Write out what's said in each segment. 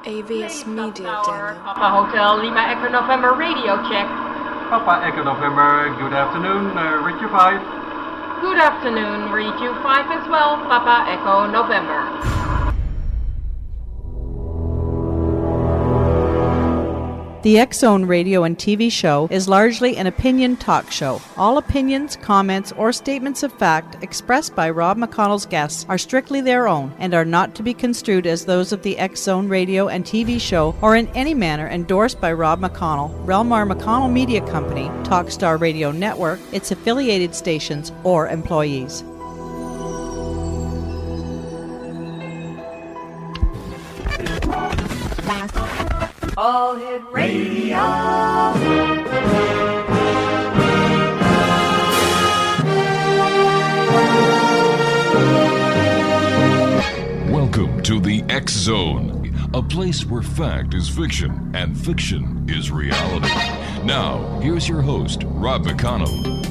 AVS Media Demo. Papa Hotel Lima Echo November radio check. Papa Echo November, good afternoon, read you 5. Good afternoon, read you 5 as well, Papa Echo November. The X-Zone radio and TV show is largely an opinion talk show. All opinions, comments, or statements of fact expressed by Rob McConnell's guests are strictly their own and are not to be construed as those of the X-Zone radio and TV show or in any manner endorsed by Rob McConnell, REL-MAR McConnell Media Company, Talkstar Radio Network, its affiliated stations, or employees. All Hit Radio. Welcome to the X Zone, a place where fact is fiction and fiction is reality. Now, here's your host, Rob McConnell.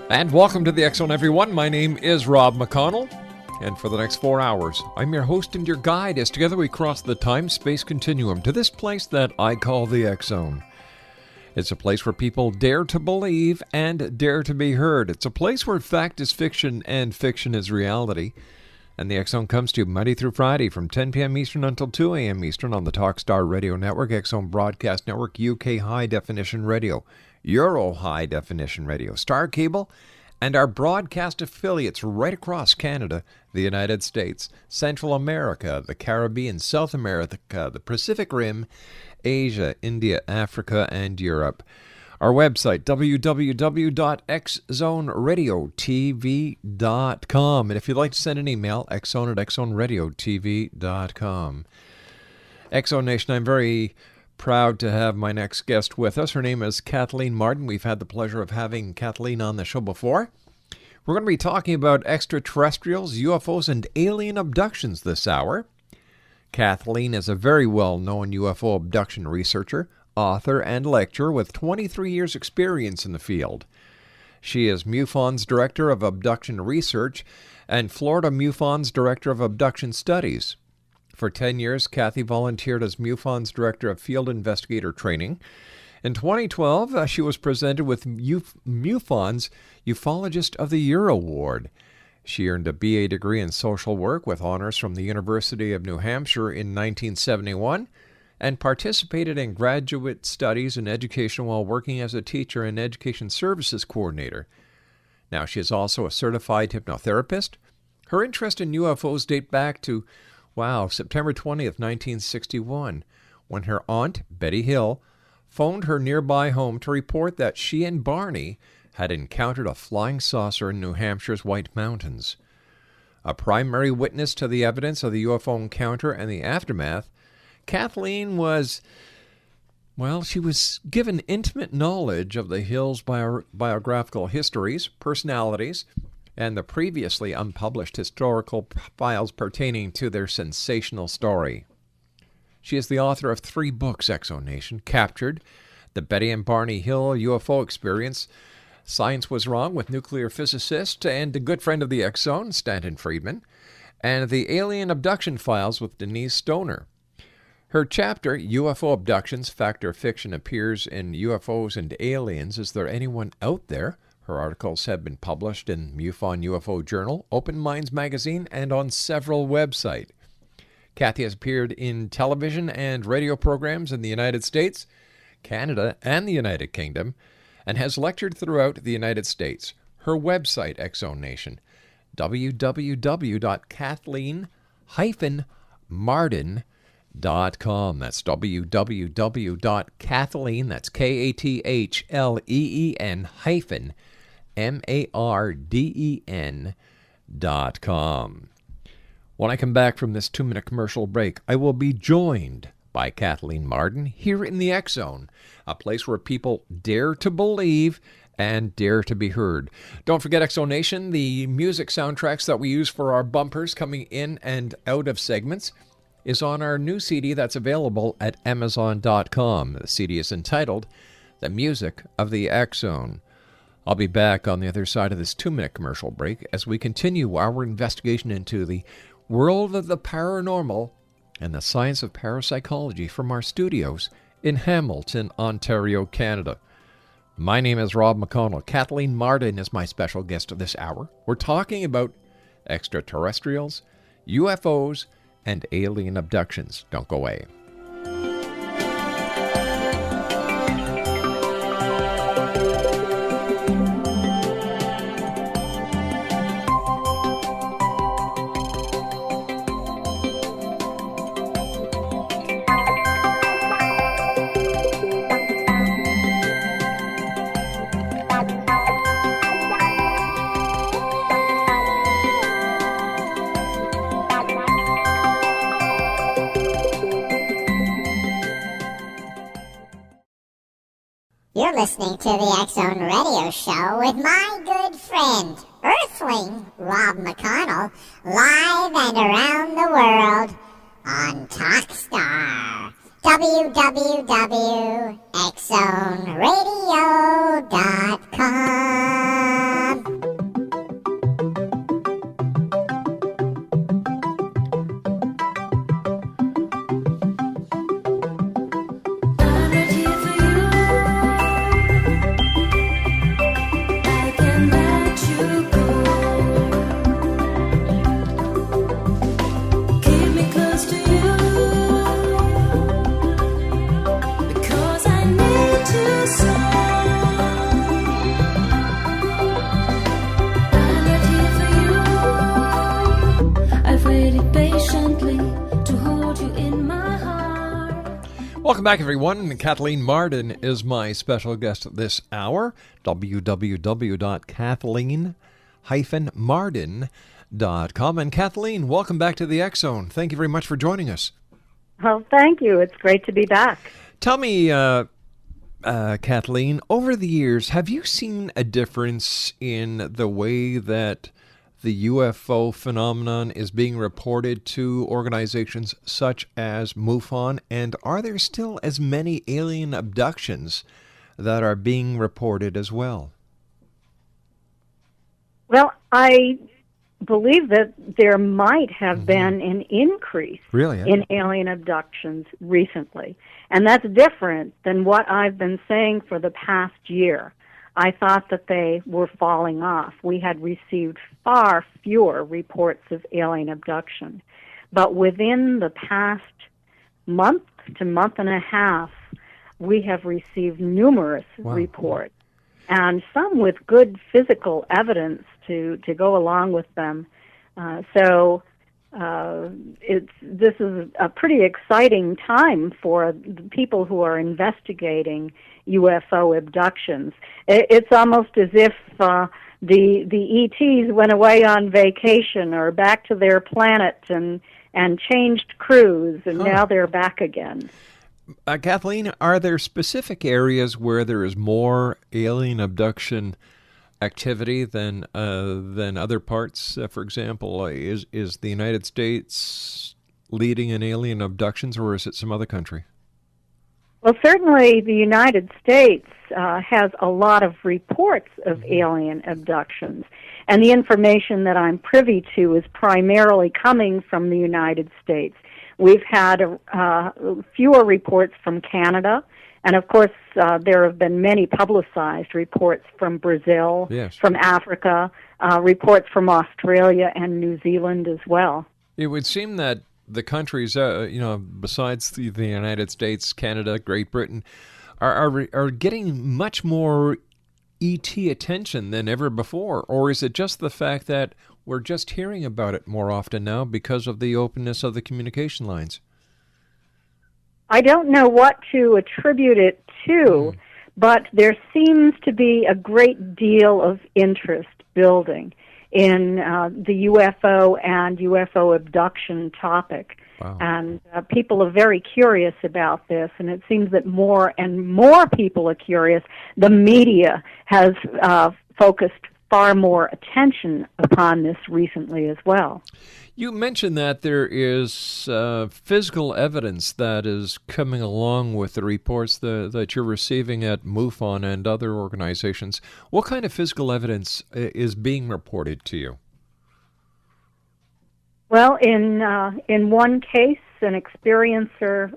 And welcome to the X-Zone, everyone. My name is Rob McConnell, and for the next 4 hours, I'm your host and your guide as together we cross the time-space continuum to this place that I call the X-Zone. It's a place where people dare to believe and dare to be heard. It's a place where fact is fiction and fiction is reality. And the X-Zone comes to you Monday through Friday from 10 p.m. Eastern until 2 a.m. Eastern on the Talkstar Radio Network, X-Zone Broadcast Network, UK High Definition Radio, Euro High Definition Radio, Star Cable, and our broadcast affiliates right across Canada, the United States, Central America, the Caribbean, South America, the Pacific Rim, Asia, India, Africa, and Europe. Our website, www.xzoneradiotv.com. And if you'd like to send an email, xzone@xzoneradiotv.com. X-Zone Nation, I'm very proud to have my next guest with us. Her name is KATHLEEN Marden. We've had the pleasure of having KATHLEEN on the show before. We're going to be talking about extraterrestrials, UFOs, and alien abductions this hour. KATHLEEN is a very well-known UFO abduction researcher, author, and lecturer with 23 years' experience in the field. She is MUFON's Director of Abduction Research and Florida MUFON's Director of Abduction Studies. For 10 years, Kathy volunteered as MUFON's Director of Field Investigator Training. In 2012, she was presented with MUFON's Ufologist of the Year Award. She earned a BA degree in social work with honors from the University of New Hampshire in 1971 and participated in graduate studies in education while working as a teacher and education services coordinator. Now, she is also a certified hypnotherapist. Her interest in UFOs date back to September 20th, 1961, when her aunt, Betty Hill, phoned her nearby home to report that she and Barney had encountered a flying saucer in New Hampshire's White Mountains. A primary witness to the evidence of the UFO encounter and the aftermath, KATHLEEN was given intimate knowledge of the Hills' biographical histories, personalities, and the previously unpublished historical files pertaining to their sensational story. She is the author of 3 books, X-Zone Nation: Captured, The Betty and Barney Hill UFO Experience, Science Was Wrong with nuclear physicist and a good friend of the X-Zone, Stanton Friedman, and The Alien Abduction Files with Denise Stoner. Her chapter, UFO Abductions, Fact or Fiction, appears in UFOs and Aliens. Is There Anyone Out There? Her articles have been published in MUFON UFO Journal, Open Minds Magazine, and on several websites. Kathy has appeared in television and radio programs in the United States, Canada, and the United Kingdom, and has lectured throughout the United States. Her website, X-Zone Nation, www.kathleen-marden.com. That's www.Kathleen, that's KATHLEEN hyphen MARDEN.com. When I come back from this 2-minute commercial break, I will be joined by Kathleen Marden here in the X Zone, a place where people dare to believe and dare to be heard. Don't forget, X Zone Nation, the music soundtracks that we use for our bumpers coming in and out of segments is on our new CD that's available at Amazon.com. The CD is entitled The Music of the X Zone. I'll be back on the other side of this 2-minute commercial break as we continue our investigation into the world of the paranormal and the science of parapsychology from our studios in Hamilton, Ontario, Canada. My name is Rob McConnell. Kathleen Marden is my special guest this hour. We're talking about extraterrestrials, UFOs, and alien abductions. Don't go away. You're listening to the X Zone Radio Show with my good friend, Earthling Rob McConnell, live and around the world on Talkstar. www.xzoneradio.com. Welcome back, everyone. Kathleen Marden is my special guest this hour. www.Kathleen-Marden.com. And Kathleen, welcome back to the X Zone. Thank you very much for joining us. Well, thank you. It's great to be back. Tell me, Kathleen, over the years, have you seen a difference in the way that the UFO phenomenon is being reported to organizations such as MUFON? And are there still as many alien abductions that are being reported as well? Well, I believe that there might have been an increase in alien abductions recently. And that's different than what I've been saying for the past year. I thought that they were falling off. We had received far fewer reports of alien abduction. But within the past month to month and a half, we have received numerous reports, and some with good physical evidence to go along with them. This is a pretty exciting time for the people who are investigating UFO abductions. It's almost as if the ETs went away on vacation or back to their planet and changed crews, and now they're back again. Kathleen, are there specific areas where there is more alien abduction activity than other parts? For example, is the United States leading in alien abductions, or is it some other country? Well, certainly the United States has a lot of reports of alien abductions, and the information that I'm privy to is primarily coming from the United States. We've had fewer reports from Canada, and of course there have been many publicized reports from Brazil, from Africa, reports from Australia and New Zealand as well. It would seem that the countries, besides the United States, Canada, Great Britain, are getting much more ET attention than ever before. Or is it just the fact that we're just hearing about it more often now because of the openness of the communication lines? I don't know what to attribute it to, but there seems to be a great deal of interest building in the UFO and UFO abduction topic. Wow. And people are very curious about this, and it seems that more and more people are curious. The media has focused far more attention upon this recently as well. You mentioned that there is physical evidence that is coming along with the reports that you're receiving at MUFON and other organizations. What kind of physical evidence is being reported to you? Well, in one case, an experiencer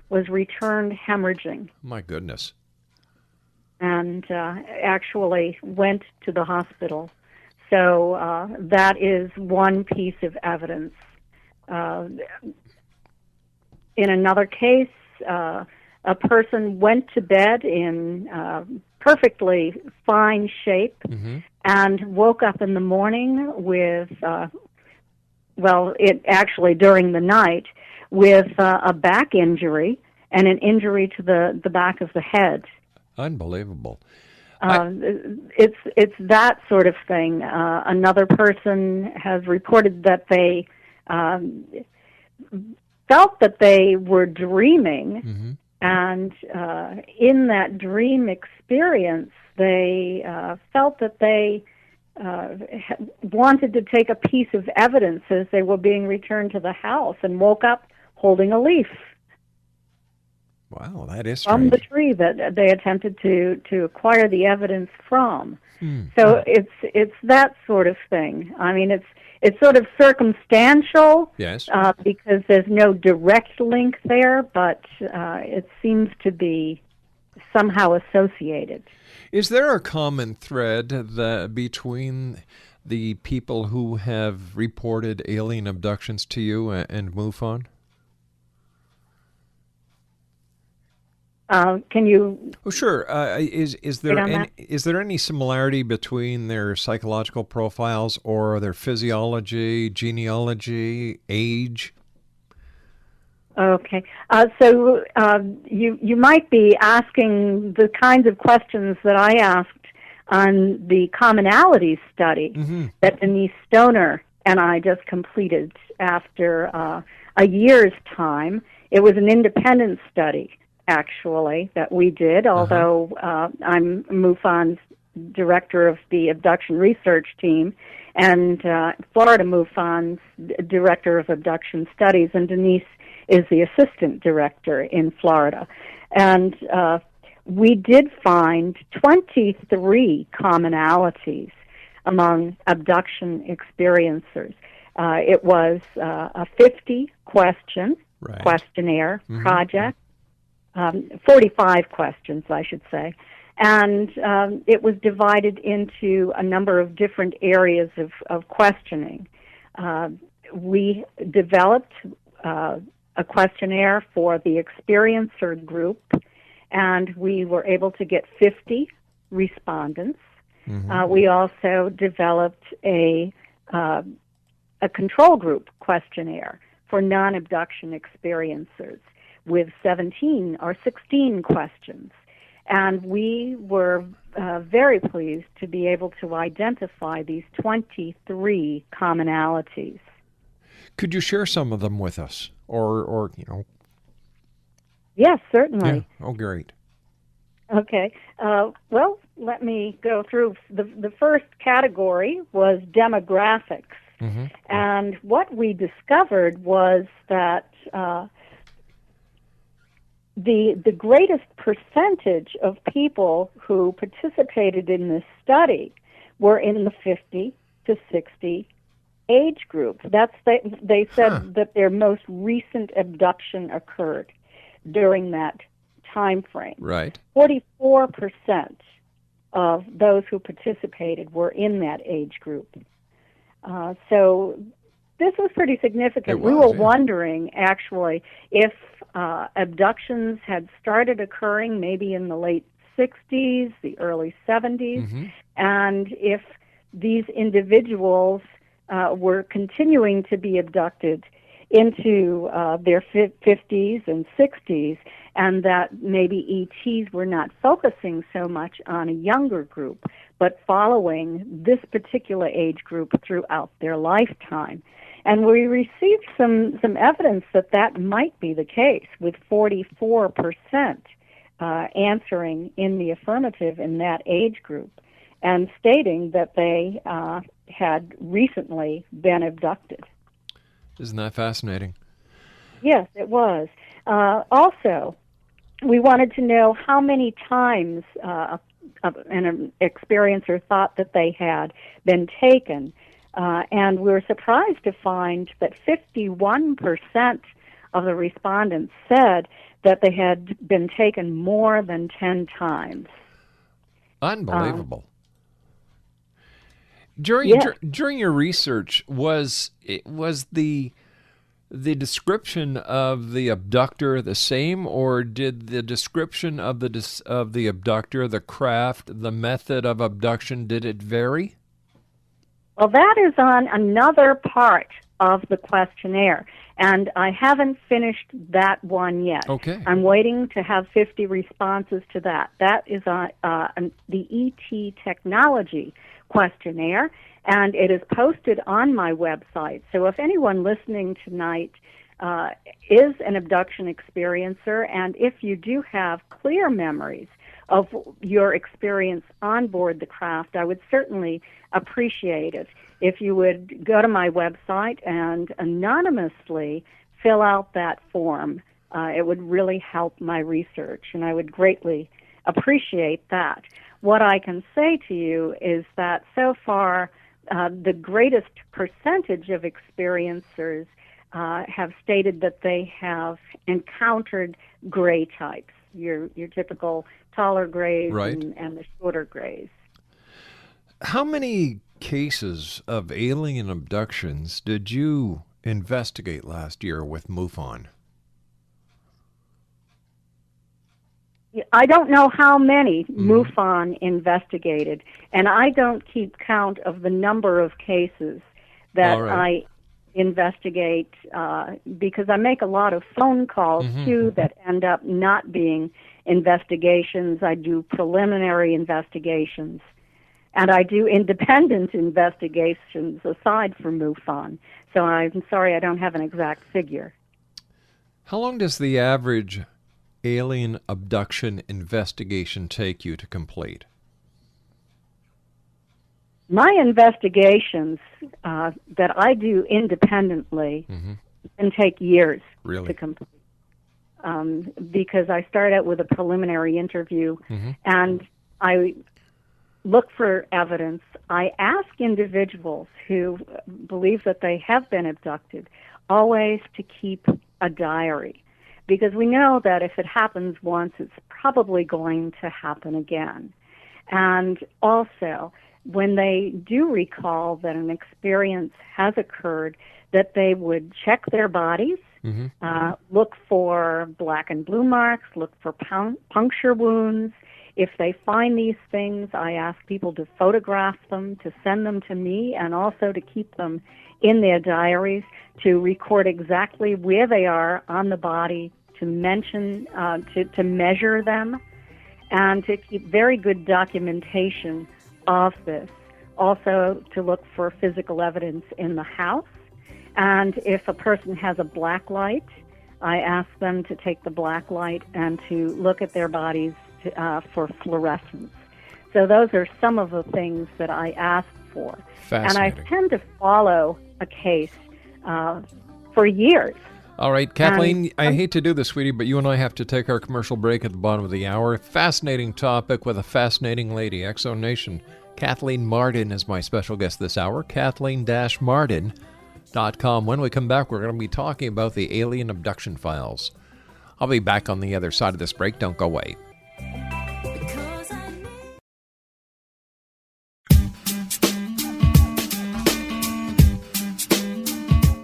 was returned hemorrhaging. My goodness. And actually went to the hospital. So that is one piece of evidence. In another case, a person went to bed in perfectly fine shape and woke up in the morning with, during the night, with a back injury and an injury to the back of the head. Unbelievable. It's that sort of thing. Another person has reported that they felt that they were dreaming, and in that dream experience, they felt that they wanted to take a piece of evidence as they were being returned to the house, and woke up holding a leaf. Wow, that is strange. From the tree that they attempted to acquire the evidence from. So it's that sort of thing. I mean, it's sort of circumstantial, yes, because there's no direct link there, but it seems to be somehow associated. Is there a common thread between the people who have reported alien abductions to you and MUFON? Can you? Oh, sure. Is there any similarity between their psychological profiles or their physiology, genealogy, age? Okay. So you might be asking the kinds of questions that I asked on the commonalities study that Denise Stoner and I just completed after a year's time. It was an independent study, actually, that we did, although I'm MUFON's director of the abduction research team, and Florida MUFON's director of abduction studies, and Denise is the assistant director in Florida. And we did find 23 commonalities among abduction experiencers. It was a 50-question questionnaire project, 45 questions, I should say. And it was divided into a number of different areas of questioning. We developed a questionnaire for the experiencer group, and we were able to get 50 respondents. We also developed a control group questionnaire for non-abduction experiencers with 17 or 16 questions. And we were very pleased to be able to identify these 23 commonalities. Could you share some of them with us? Or you know? Yes, certainly. Yeah. Oh, great. Okay. Well, let me go through. The first category was demographics. And what we discovered was that the greatest percentage of people who participated in this study were in the 50 to 60 age group. They said that their most recent abduction occurred during that time frame. Right. 44% of those who participated were in that age group. So this was pretty significant. We were wondering, actually, if abductions had started occurring maybe in the late 60s, the early 70s, and if these individuals were continuing to be abducted into their 50s and 60s, and that maybe ETs were not focusing so much on a younger group, but following this particular age group throughout their lifetime. And we received some evidence that that might be the case, with 44% answering in the affirmative in that age group, and stating that they had recently been abducted. Isn't that fascinating? Yes, it was. Also, we wanted to know how many times an experiencer thought that they had been taken. And we were surprised to find that 51% of the respondents said that they had been taken more than 10 times. Unbelievable. During your research, was the description of the abductor the same, or did the description of the abductor, the craft, the method of abduction, did it vary? Well, that is on another part of the questionnaire, and I haven't finished that one yet. Okay. I'm waiting to have 50 responses to that. That is on the ET technology questionnaire, and it is posted on my website. So if anyone listening tonight is an abduction experiencer, and if you do have clear memories of your experience on board the craft, I would certainly appreciate it if you would go to my website and anonymously fill out that form. It would really help my research, and I would greatly appreciate that. What I can say to you is that so far, the greatest percentage of experiencers have stated that they have encountered gray types, your typical taller grays, right, and the shorter grays. How many cases of alien abductions did you investigate last year with MUFON? I don't know how many MUFON investigated, and I don't keep count of the number of cases that I investigate because I make a lot of phone calls, too, that end up not being investigations. I do preliminary investigations, and I do independent investigations aside from MUFON. So I'm sorry I don't have an exact figure. How long does the average alien abduction investigation take you to complete? My investigations that I do independently can take years to complete. Because I start out with a preliminary interview and I look for evidence. I ask individuals who believe that they have been abducted always to keep a diary, because we know that if it happens once, it's probably going to happen again. And also, when they do recall that an experience has occurred, that they would check their bodies, look for black and blue marks, look for puncture wounds. If they find these things, I ask people to photograph them, to send them to me, and also to keep them in their diaries, to record exactly where they are on the body, to mention, to measure them, and to keep very good documentation of this. Also to look for physical evidence in the house. And if a person has a black light, I ask them to take the black light and to look at their bodies for fluorescence. So those are some of the things that I ask for. And I tend to follow a case for years. All right, Kathleen, I hate to do this, sweetie, but you and I have to take our commercial break at the bottom of the hour. Fascinating topic with a fascinating lady. Exo Nation. Kathleen Marden is my special guest this hour. Kathleen-Marden.com. When we come back, we're going to be talking about the alien abduction files. I'll be back on the other side of this break. Don't go away.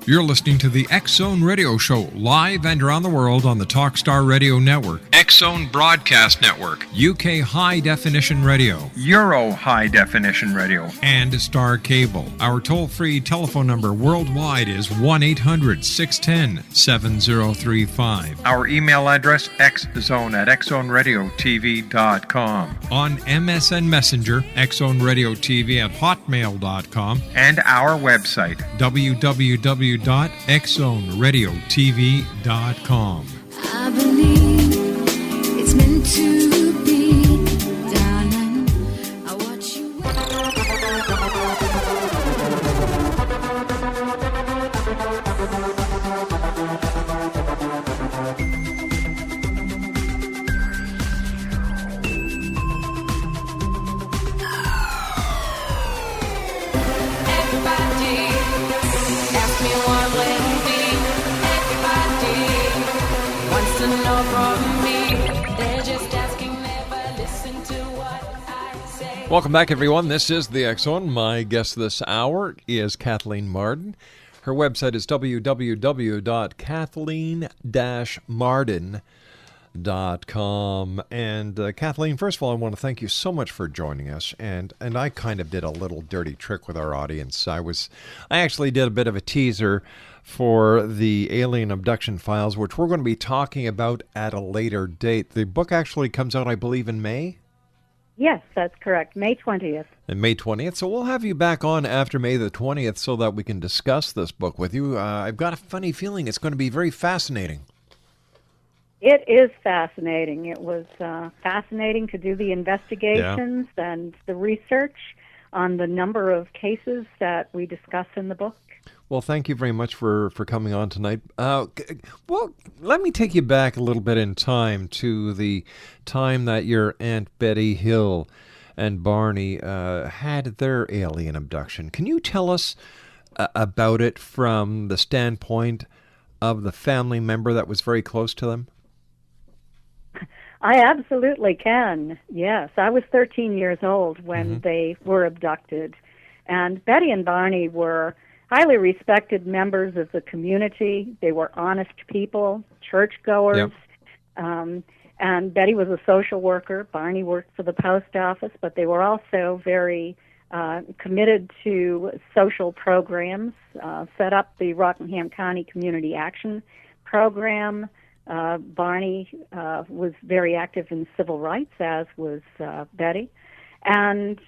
You're listening to the X Zone Radio Show, live and around the world on the Talkstar Radio Network, X Zone Broadcast Network, UK High Definition Radio, Euro High Definition Radio, and Star Cable. Our toll-free telephone number worldwide is 1-800-610-7035. Our email address, xzone@xzoneradiotv.com. On MSN Messenger, xzoneradiotv@hotmail.com. And our website, www.xzoneradiotv.com. I believe it's meant to be, darling. I watch you. Everybody ask me what will be. Everybody wants to know from me. They're just asking, never listen to what I say. Welcome back, everyone. This is the X Zone. My guest this hour is Kathleen Marden. Her website is www.kathleen-marden.com. And Kathleen, first of all, I want to thank you so much for joining us. And I kind of did a little dirty trick with our audience. I actually did a bit of a teaser for the alien abduction files, which we're going to be talking about at a later date. The book actually comes out, I believe, in May? Yes, that's correct. May 20th. And May 20th. So we'll have you back on after May the 20th so that we can discuss this book with you. I've got a funny feeling it's going to be very fascinating. It is fascinating. It was fascinating to do the investigations and the research on the number of cases that we discuss in the book. Well, thank you very much for coming on tonight. Well, let me take you back a little bit in time to the time that your Aunt Betty Hill and Barney had their alien abduction. Can you tell us about it from the standpoint of the family member that was very close to them? I absolutely can, yes. I was 13 years old when they were abducted. And Betty and Barney were highly respected members of the community. They were honest people, churchgoers. Yep. And Betty was a social worker. Barney worked for the post office, but they were also very committed to social programs, set up the Rockingham County Community Action Program. Barney was very active in civil rights, as was Betty. And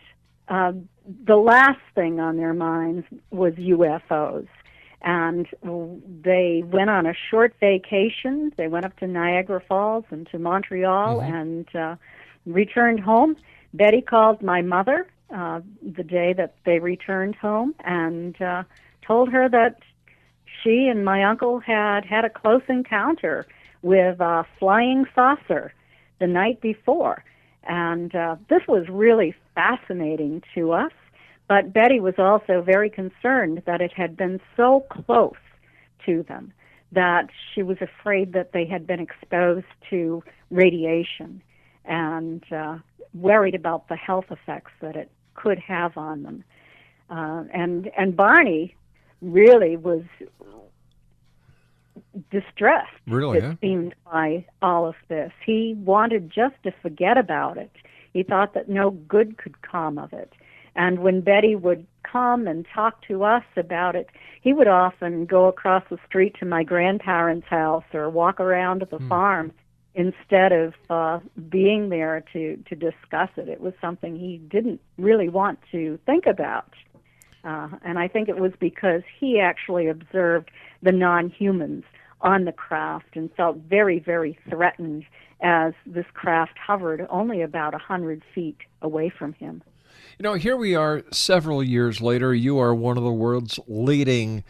the last thing on their minds was UFOs. And they went on a short vacation. They went up to Niagara Falls and to Montreal and returned home. Betty called my mother the day that they returned home and told her that she and my uncle had had a close encounter with a flying saucer the night before. And this was really fascinating to us. But Betty was also very concerned that it had been so close to them that she was afraid that they had been exposed to radiation and worried about the health effects that it could have on them. And Barney really was distressed, it seemed, by all of this. He wanted just to forget about it. He thought that no good could come of it. And when Betty would come and talk to us about it, he would often go across the street to my grandparents' house or walk around to the farm instead of being there to discuss it. It was something he didn't really want to think about. And I think it was because he actually observed the non-humans on the craft and felt very, very threatened as this craft hovered only about 100 feet away from him. You know, here we are several years later. You are one of the world's leading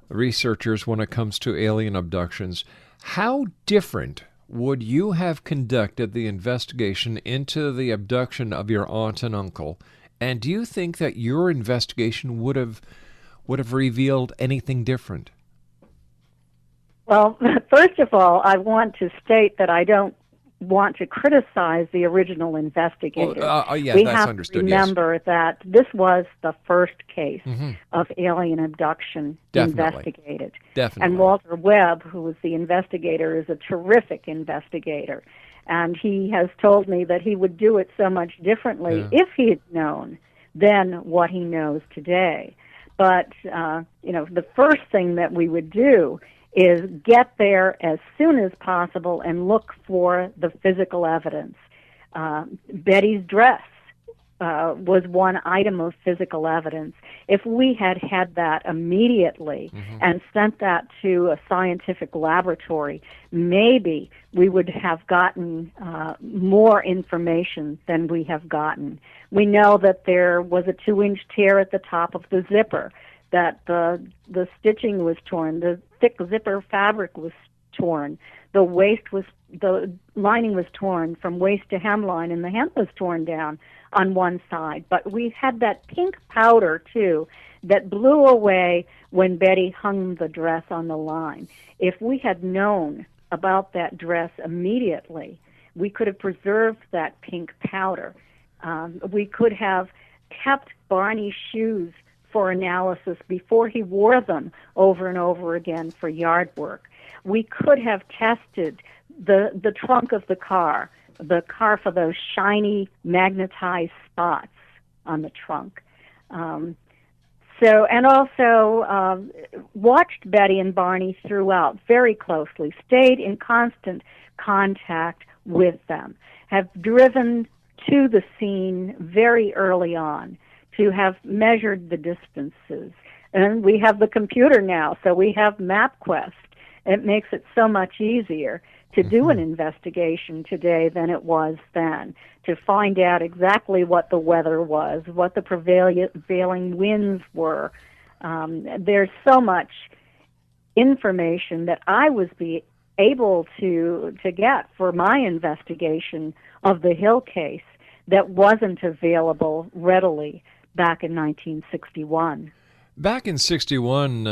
researchers when it comes to alien abductions. How different would you have conducted the investigation into the abduction of your aunt and uncle? And do you think that your investigation would have revealed anything different? Well, first of all, I want to state that I don't want to criticize the original investigators. Yeah, we that's have understood, to remember that this was the first case of alien abduction investigated. Definitely. And Walter Webb, who was the investigator, is a terrific investigator. And he has told me that he would do it so much differently if he had known than what he knows today. But, the first thing that we would do is get there as soon as possible and look for the physical evidence. Betty's dress was one item of physical evidence. If we had had that immediately and sent that to a scientific laboratory, maybe we would have gotten more information than we have gotten. We know that there was a 2-inch tear at the top of the zipper, that the stitching was torn, the thick zipper fabric was torn, the lining was torn from waist to hemline, and the hem was torn down on one side. But we had that pink powder, too, that blew away when Betty hung the dress on the line. If we had known about that dress immediately, we could have preserved that pink powder. We could have kept Barney's shoes for analysis before he wore them over and over again for yard work. We could have tested the trunk of the car for those shiny magnetized spots on the trunk. And also watched Betty and Barney throughout very closely, stayed in constant contact with them, have driven to the scene very early on, to have measured the distances. And we have the computer now, so we have MapQuest. It makes it so much easier to do an investigation today than it was then, to find out exactly what the weather was, what the prevailing winds were. There's so much information that I was able to get for my investigation of the Hill case that wasn't available readily back in 1961. Back in 61,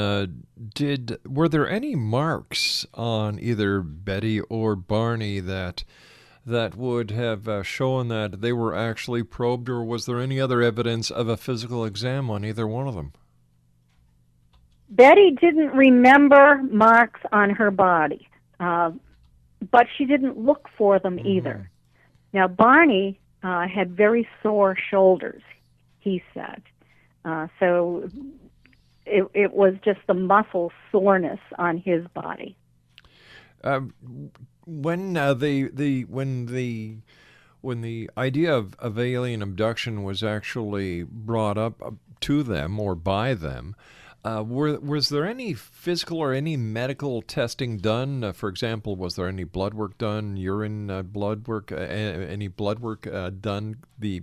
were there any marks on either Betty or Barney that would have shown that they were actually probed, or was there any other evidence of a physical exam on either one of them? Betty didn't remember marks on her body, but she didn't look for them either. Now, Barney had very sore shoulders, he said. So it was just the muscle soreness on his body. When the idea of alien abduction was actually brought up to them or by them, was there any physical or any medical testing done? For example, was there any blood work done, urine blood work, any blood work done?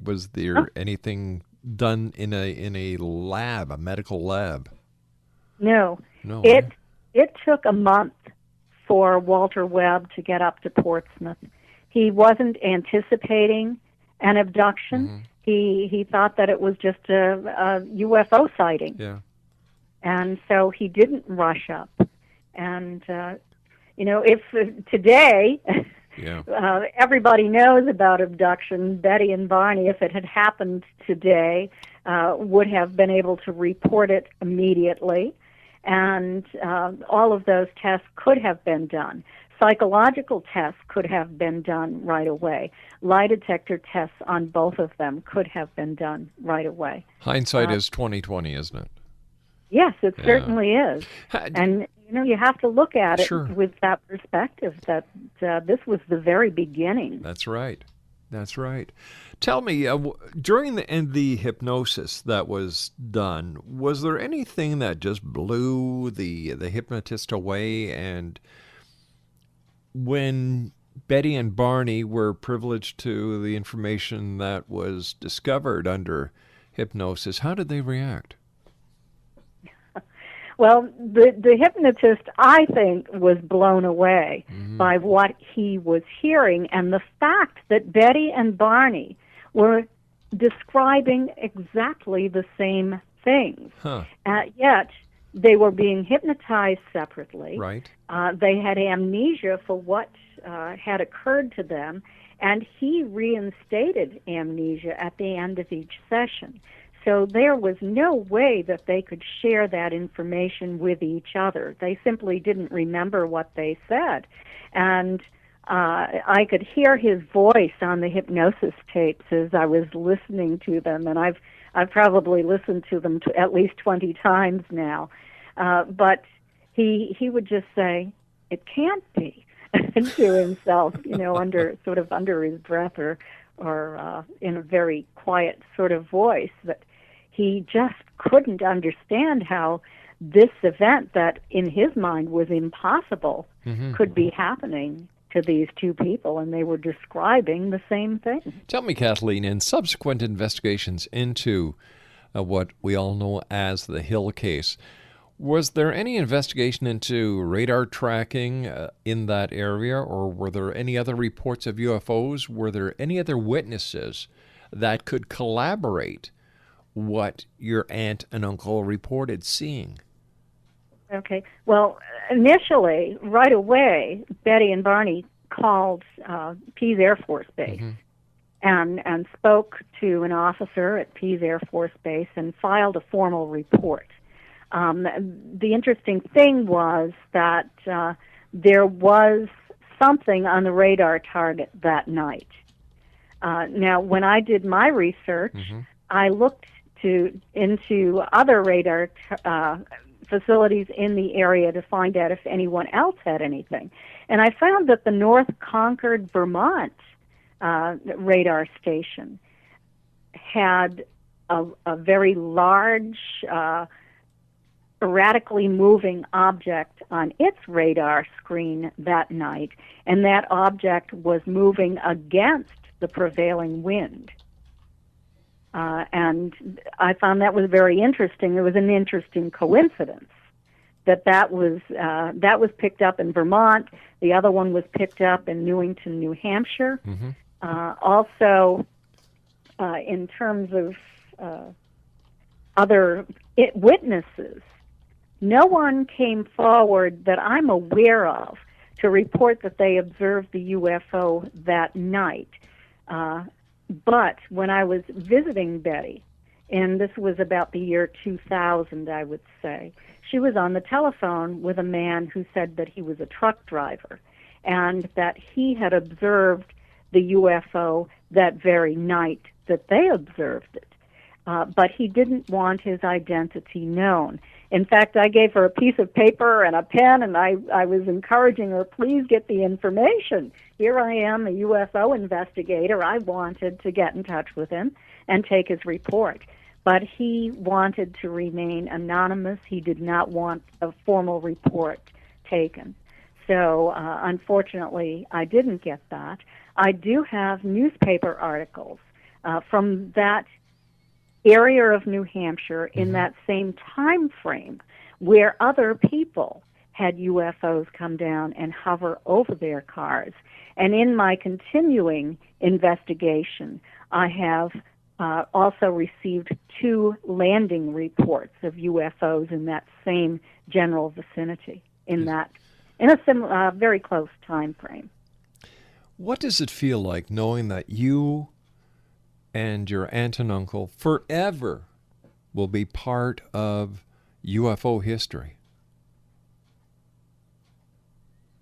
Was there anything done in a lab, a medical lab? No. It took a month for Walter Webb to get up to Portsmouth. He wasn't anticipating an abduction. He thought that it was just a UFO sighting. Yeah. And so he didn't rush up. And, if today everybody knows about abduction, Betty and Barney, if it had happened today, would have been able to report it immediately. And all of those tests could have been done. Psychological tests could have been done right away. Lie detector tests on both of them could have been done right away. Hindsight is 20/20, isn't it? Yes, it certainly is. And you have to look at it with that perspective that this was the very beginning. That's right. Tell me, during the hypnosis that was done, was there anything that just blew the hypnotist away? And when Betty and Barney were privileged to the information that was discovered under hypnosis, how did they react? Well, the hypnotist, I think, was blown away by what he was hearing and the fact that Betty and Barney were describing exactly the same things. Yet they were being hypnotized separately. Right. They had amnesia for what had occurred to them, and he reinstated amnesia at the end of each session. So there was no way that they could share that information with each other. They simply didn't remember what they said. And I could hear his voice on the hypnosis tapes as I was listening to them, and I've probably listened to them at least 20 times now. But he would just say, "It can't be," to himself, under his breath or in a very quiet sort of voice, that he just couldn't understand how this event that in his mind was impossible could be happening to these two people, and they were describing the same thing. Tell me, Kathleen, in subsequent investigations into what we all know as the Hill case, was there any investigation into radar tracking in that area, or were there any other reports of UFOs? Were there any other witnesses that could collaborate what your aunt and uncle reported seeing? Okay. Well, initially, right away, Betty and Barney called Pease Air Force Base and spoke to an officer at Pease Air Force Base and filed a formal report. The interesting thing was that there was something on the radar target that night. Now, when I did my research, I looked into other radar facilities in the area to find out if anyone else had anything. And I found that the North Concord, Vermont radar station had a very large, erratically moving object on its radar screen that night, and that object was moving against the prevailing wind. And I found that was very interesting. It was an interesting coincidence that was picked up in Vermont. The other one was picked up in Newington, New Hampshire. Also, in terms of other witnesses, no one came forward that I'm aware of to report that they observed the UFO that night. But when I was visiting Betty, and this was about the year 2000, I would say, she was on the telephone with a man who said that he was a truck driver and that he had observed the UFO that very night that they observed it. But he didn't want his identity known. In fact, I gave her a piece of paper and a pen, and I was encouraging her, please get the information. Here I am, a UFO investigator. I wanted to get in touch with him and take his report. But he wanted to remain anonymous. He did not want a formal report taken. So, unfortunately, I didn't get that. I do have newspaper articles from that area of New Hampshire in that same time frame where other people had UFOs come down and hover over their cars. And in my continuing investigation, I have also received 2 landing reports of UFOs in that same general vicinity in a similar, very close time frame. What does it feel like knowing that you and your aunt and uncle forever will be part of UFO history?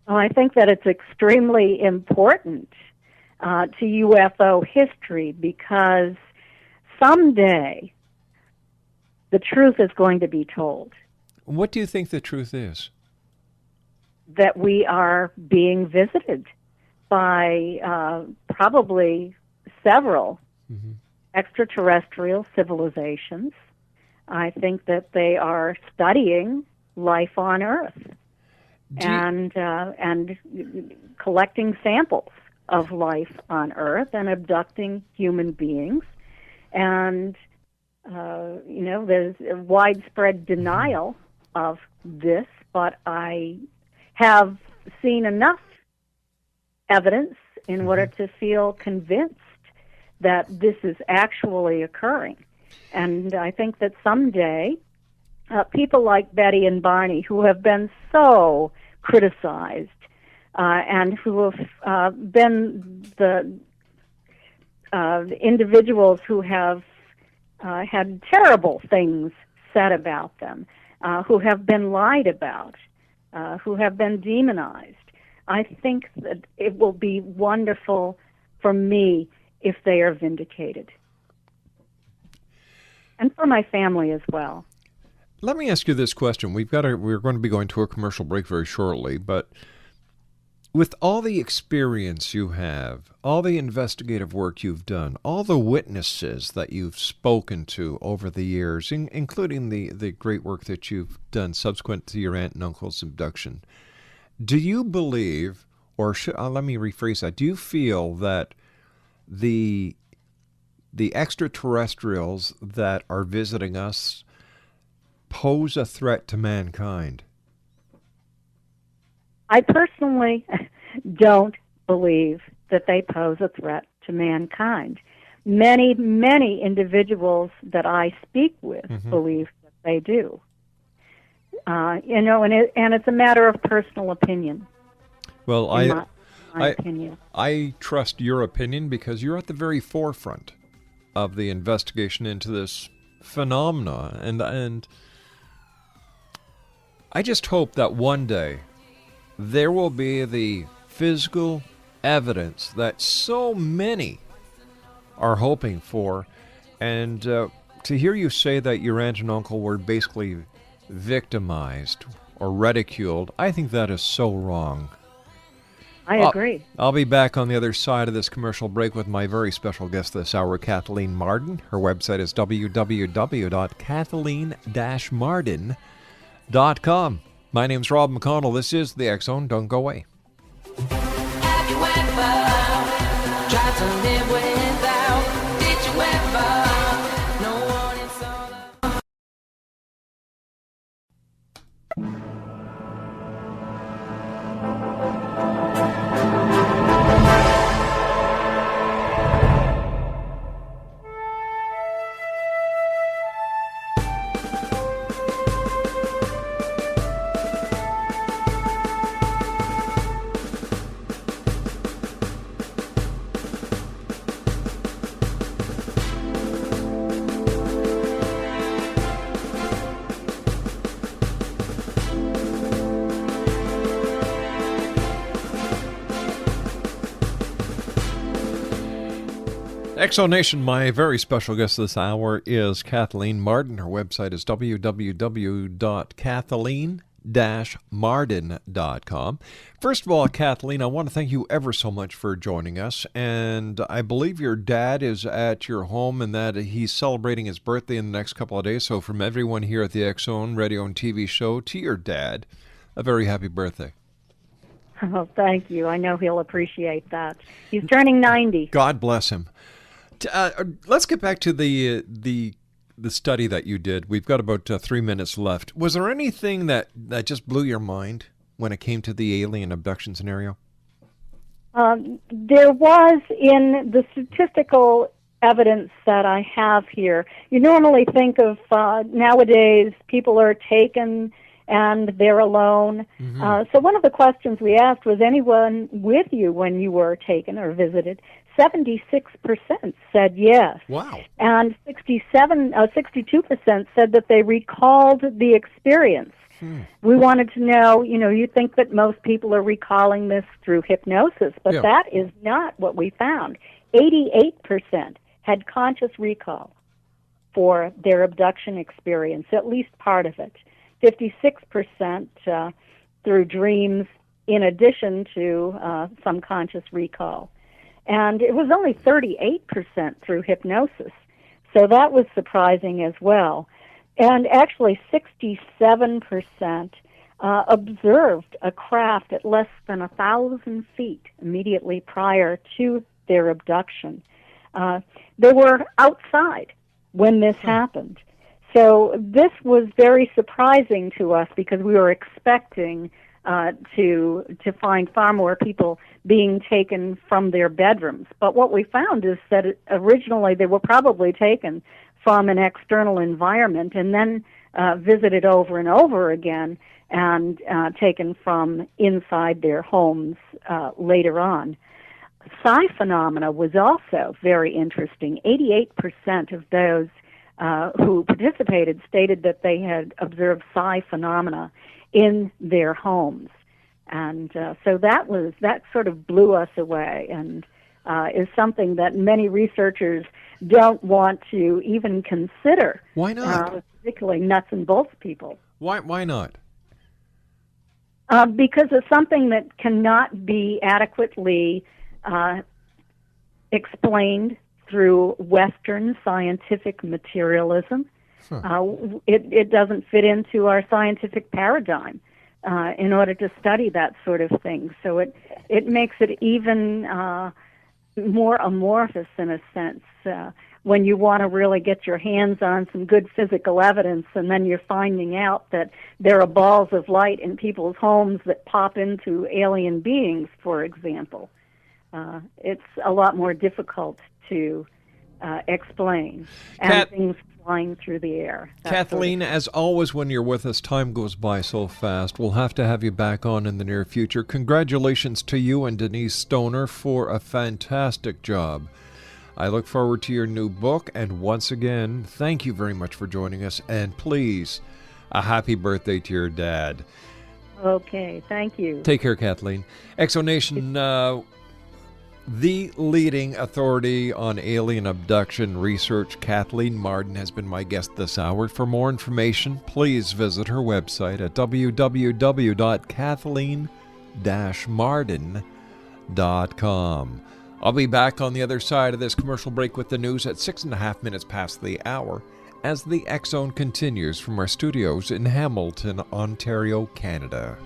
Well, I think that it's extremely important to UFO history because someday the truth is going to be told. What do you think the truth is? That we are being visited by probably several extraterrestrial civilizations. I think that they are studying life on Earth and collecting samples of life on Earth and abducting human beings. And, there's a widespread denial of this, but I have seen enough evidence in order to feel convinced that this is actually occurring. And I think that someday people like Betty and Barney, who have been so criticized and who have been the individuals who have had terrible things said about them, who have been lied about, who have been demonized. I think that it will be wonderful for me if they are vindicated. And for my family as well. Let me ask you this question. We're going to be going to a commercial break very shortly, but with all the experience you have, all the investigative work you've done, all the witnesses that you've spoken to over the years, including the great work that you've done subsequent to your aunt and uncle's abduction, do you believe, or let me rephrase that, do you feel that the extraterrestrials that are visiting us pose a threat to mankind? I personally don't believe that they pose a threat to mankind. Many, many individuals that I speak with believe that they do. And it's a matter of personal opinion. Well, my opinion. I trust your opinion because you're at the very forefront of the investigation into this phenomena, and I just hope that one day there will be the physical evidence that so many are hoping for. And to hear you say that your aunt and uncle were basically victimized or ridiculed, I think that is so wrong. I agree. I'll be back on the other side of this commercial break with my very special guest this hour, Kathleen Marden. Her website is www.kathleen-marden.com. My name's Rob McConnell. This is the X Zone. Don't go away. Have you ever tried to live without? Did you ever know what it's all about? Exonation, my very special guest this hour is Kathleen Marden. Her website is www.kathleen-marden.com. First of all, Kathleen, I want to thank you ever so much for joining us. And I believe your dad is at your home and that he's celebrating his birthday in the next couple of days. So from everyone here at the X Zone radio and TV show to your dad, a very happy birthday. Oh, thank you. I know he'll appreciate that. He's turning 90. God bless him. Let's get back to the study that you did. We've got about 3 minutes left. Was there anything that just blew your mind when it came to the alien abduction scenario? There was in the statistical evidence that I have here. You normally think of nowadays people are taken and they're alone. So one of the questions we asked was anyone with you when you were taken or visited. 76% said yes. Wow. And 62% said that they recalled the experience. We wanted to know, you think that most people are recalling this through hypnosis, but that is not what we found. 88% had conscious recall for their abduction experience, at least part of it. 56% through dreams, in addition to some conscious recall. And it was only 38% through hypnosis. So that was surprising as well. And actually 67% observed a craft at less than 1,000 feet immediately prior to their abduction. They were outside when this happened. So this was very surprising to us because we were expecting to find far more people being taken from their bedrooms. But what we found is that originally they were probably taken from an external environment and then visited over and over again and taken from inside their homes later on. Psi phenomena was also very interesting. 88% of those who participated stated that they had observed psi phenomena in their homes. And so that sort of blew us away, and is something that many researchers don't want to even consider. Why not? Particularly nuts and bolts people. Why not? Because it's something that cannot be adequately explained through Western scientific materialism. It doesn't fit into our scientific paradigm in order to study that sort of thing. So it makes it even more amorphous in a sense when you want to really get your hands on some good physical evidence, and then you're finding out that there are balls of light in people's homes that pop into alien beings, for example. It's a lot more difficult to explain, and things flying through the air. Kathleen, as always, when you're with us, time goes by so fast. We'll have to have you back on in the near future. Congratulations to you and Denise Stoner for a fantastic job. I look forward to your new book, and once again, thank you very much for joining us, and please, a happy birthday to your dad. Okay, thank you. Take care, Kathleen. Exonation, the leading authority on alien abduction research, Kathleen Marden, has been my guest this hour. For more information, please visit her website at www.kathleen-marden.com. I'll be back on the other side of this commercial break with the news at 6.5 minutes past the hour as the X-Zone continues from our studios in Hamilton, Ontario, Canada.